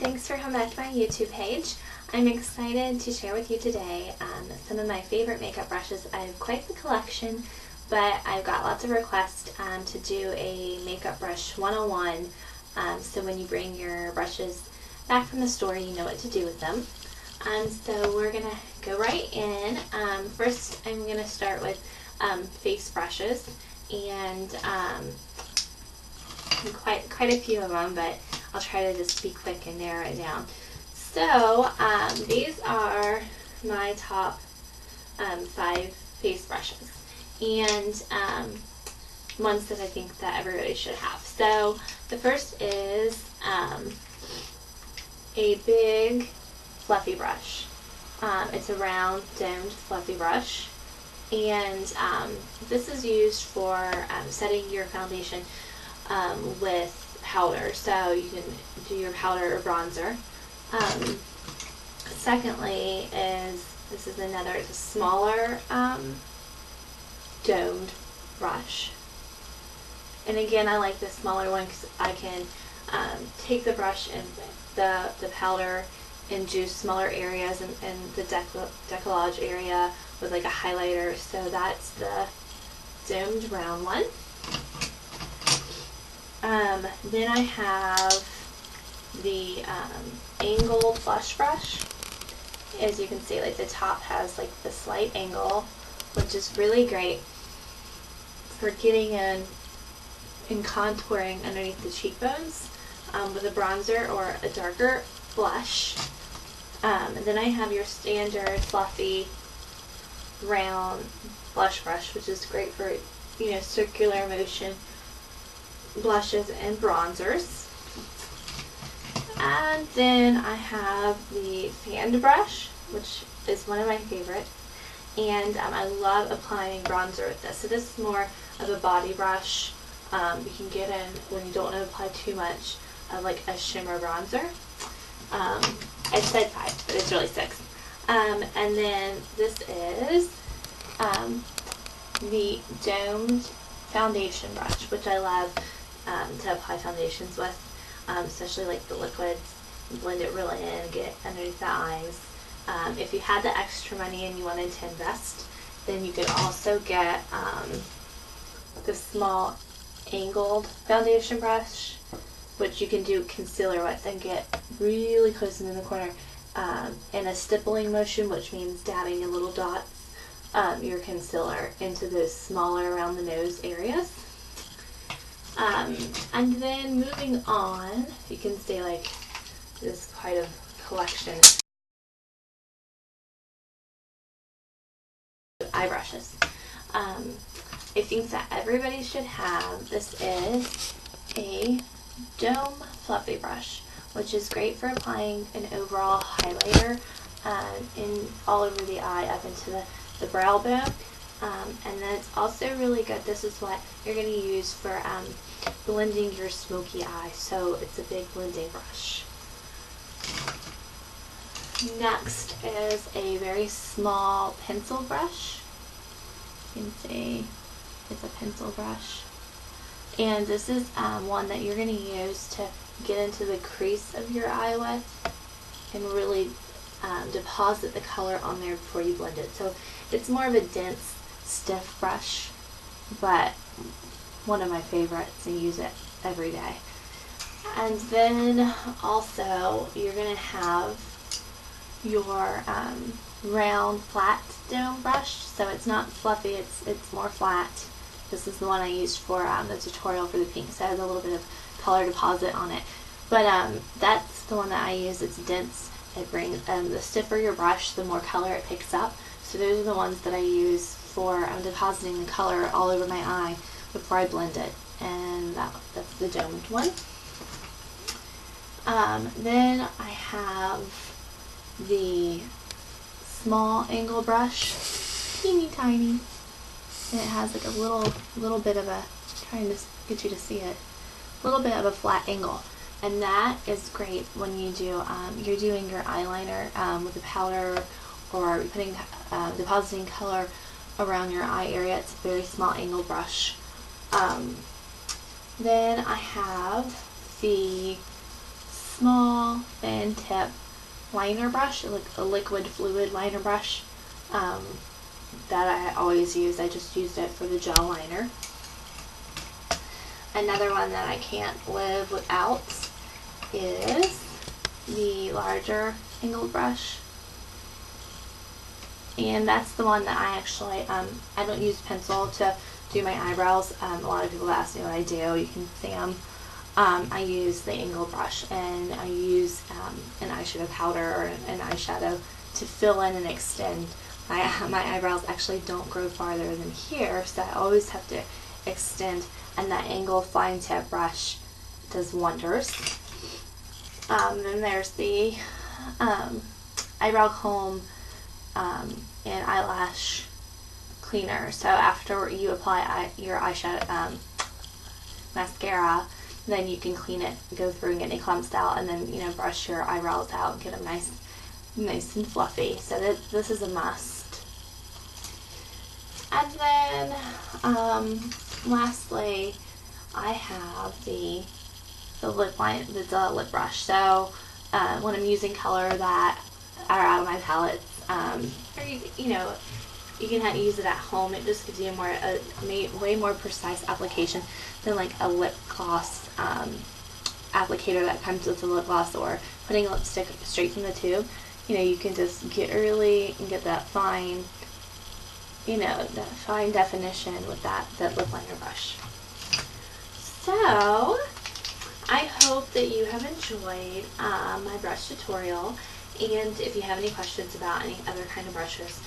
thanks for coming back to my YouTube page. I'm excited to share with you today some of my favorite makeup brushes. I have quite the collection, but I've got lots of requests to do a makeup brush 101, so when you bring your brushes back from the store, you know what to do with them. So we're going to go right in. First, I'm going to start with face brushes, and quite a few of them, but I'll try to just be quick and narrow it down. So these are my top 5 face brushes, and ones that I think that everybody should have. So the first is a big fluffy brush. It's a round domed fluffy brush, and this is used for setting your foundation with powder, so you can do your powder or bronzer. Secondly this is another, it's a smaller domed brush, and again I like this smaller one because I can take the brush and the powder and do smaller areas and the decollage area with like a highlighter. So that's the domed round one. Then I have the angled blush brush. As you can see, like the top has like the slight angle, which is really great for getting in and contouring underneath the cheekbones with a bronzer or a darker blush. And then I have your standard fluffy round blush brush, which is great for, you know, circular motion blushes and bronzers. And then I have the fanned brush, which is one of my favorites, and I love applying bronzer with this. So this is more of a body brush. You can get in when you don't want to apply too much of like a shimmer bronzer. I said 5, but it's really 6. And then this is the domed foundation brush, which I love to apply foundations with, especially like the liquids. Blend it really in, get underneath the eyes. If you had the extra money and you wanted to invest, then you could also get the small angled foundation brush, which you can do concealer with and get really close in the corner in a stippling motion, which means dabbing in little dots your concealer into those smaller around the nose areas. And then moving on, you can see like this quite a collection of eye brushes. I think that everybody should have. This is a dome fluffy brush, which is great for applying an overall highlighter in all over the eye up into the brow bone. And then it's also really good, this is what you're going to use for blending your smoky eye, so it's a big blending brush. Next is a very small pencil brush. You can see it's a pencil brush, and this is one that you're going to use to get into the crease of your eye with and really deposit the color on there before you blend it. So it's more of a dense, stiff brush, but one of my favorites, and use it every day. And then also you're going to have your round flat dome brush. So it's not fluffy, it's more flat. This is the one I used for the tutorial for the pink, so it has a little bit of color deposit on it. But that's the one that I use. It's dense. It brings the stiffer your brush, the more color it picks up. So those are the ones that I use for depositing the color all over my eye before I blend it. And that's the domed one. Then I have the small angle brush, teeny tiny. And it has like a little bit of a, trying to get you to see it, a little bit of a flat angle. And that is great when you do, you're doing your eyeliner with a powder, or putting, depositing color around your eye area. It's a very small angle brush. Then I have the small thin tip liner brush, like a liquid fluid liner brush that I always use. I just used it for the gel liner. Another one that I can't live without is the larger angled brush. And that's the one that I actually, I don't use pencil to do my eyebrows. A lot of people ask me what I do. You can see them. I use the angled brush, and I use an eyeshadow powder or an eyeshadow to fill in and extend. My eyebrows actually don't grow farther than here, so I always have to extend, and that angled fine tip brush does wonders. Then there's the eyebrow comb and eyelash cleaner. So after you apply your eyeshadow mascara, then you can clean it, go through and get any clumps out, and then, you know, brush your eyebrows out and get them nice and fluffy. So this is a must. And then lastly, I have the lip line, the lip brush. So when I'm using color that are out of my palettes, or you know, you can use it at home. It just gives you a way more precise application than like a lip gloss applicator that comes with a lip gloss, or putting lipstick straight from the tube. You know, you can just get early and get that fine, you know, that fine definition with that lip liner brush. So I hope that you have enjoyed my brush tutorial, and if you have any questions about any other kind of brushes,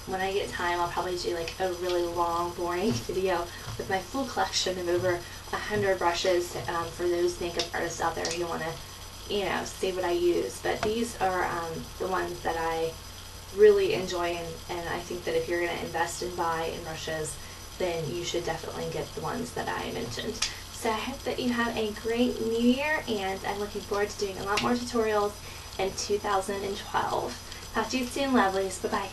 when I get time, I'll probably do like a really long, boring video with my full collection of over 100 brushes for those makeup artists out there who want to, you know, see what I use. But these are the ones that I really enjoy, and I think that if you're going to invest and buy in brushes, then you should definitely get the ones that I mentioned. So I hope that you have a great new year, and I'm looking forward to doing a lot more tutorials in 2012. Talk to you soon, lovelies. Bye-bye.